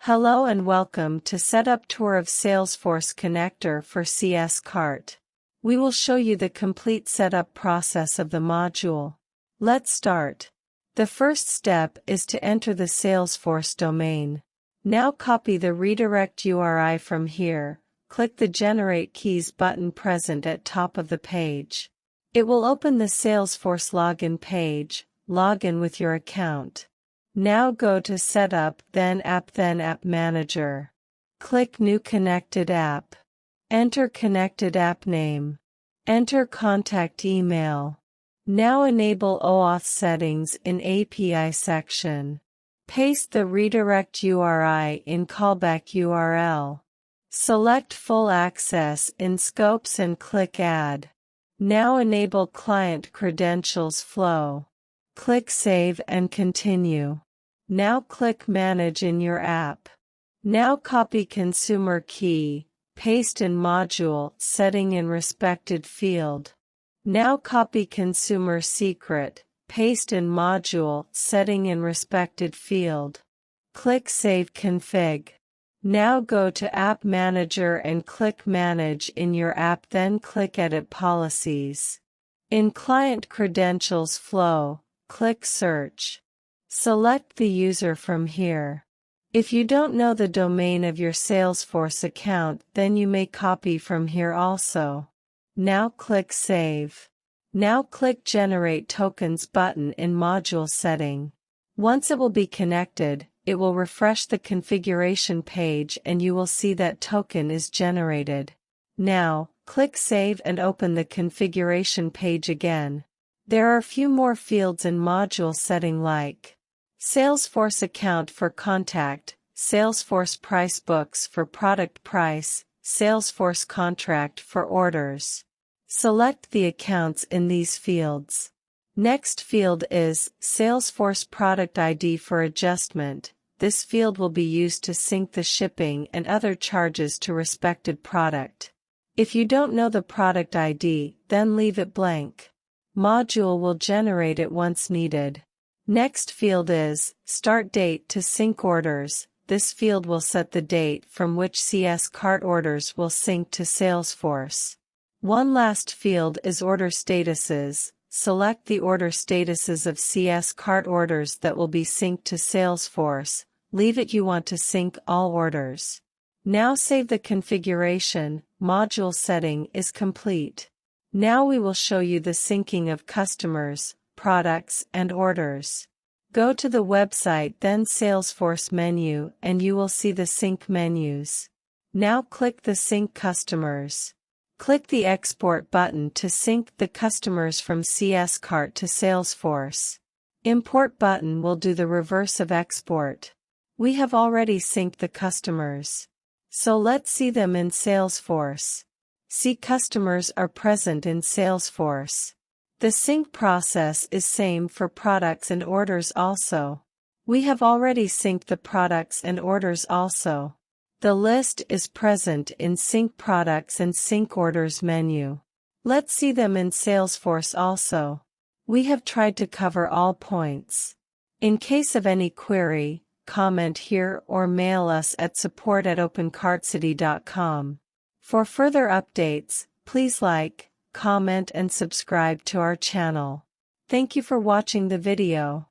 Hello and welcome to Setup Tour of Salesforce Connector for CS Cart. We will show you the complete setup process of the module. Let's start. The first step is to enter the Salesforce domain. Now copy the redirect URI from here, click the Generate Keys button present at top of the page. It will open the Salesforce login page. Log in with your account. Now go to Setup, then App Manager. Click New Connected App. Enter connected app name. Enter contact email. Now enable OAuth settings in API section. Paste the redirect URI in callback URL. Select Full Access in Scopes and click Add. Now enable Client Credentials Flow. Click Save and Continue. Now click Manage in your app. Now copy consumer key, paste in module setting in respected field. Now copy consumer secret, paste in module setting in respected field. Click Save Config. Now go to App Manager and click Manage in your app, then click Edit Policies. In Client Credentials Flow, click Search. Select the user from here. If you don't know the domain of your Salesforce account, then you may copy from here also. Now click Save. Now click Generate Tokens button in Module Setting. Once it will be connected, it will refresh the configuration page and you will see that token is generated. Now, click Save and open the configuration page again. There are a few more fields in module setting like Salesforce account for contact, Salesforce price books for product price, Salesforce contract for orders. Select the accounts in these fields. Next field is Salesforce product ID for adjustment. This field will be used to sync the shipping and other charges to respected product. If you don't know the product ID, then leave it blank. Module will generate it once needed. Next field is Start Date to sync orders. This field will set the date from which CS Cart orders will sync to Salesforce. One last field is Order Statuses. Select the order statuses of CS Cart orders that will be synced to Salesforce. Leave it you want to sync all orders. Now save the configuration. Module setting is complete. Now we will show you the syncing of customers, products, and orders. Go to the website, then Salesforce menu, and you will see the sync menus. Now click the Sync Customers. Click the Export button to sync the customers from CS Cart to Salesforce. Import button will do the reverse of export. We have already synced the customers. So let's see them in Salesforce. See customers are present in Salesforce. The sync process is same for products and orders also. We have already synced the products and orders also. The list is present in Sync Products and Sync Orders menu. Let's see them in Salesforce also. We have tried to cover all points. In case of any query, comment here or mail us at support@opencartcity.com. For further updates, please like, comment and subscribe to our channel. Thank you for watching the video.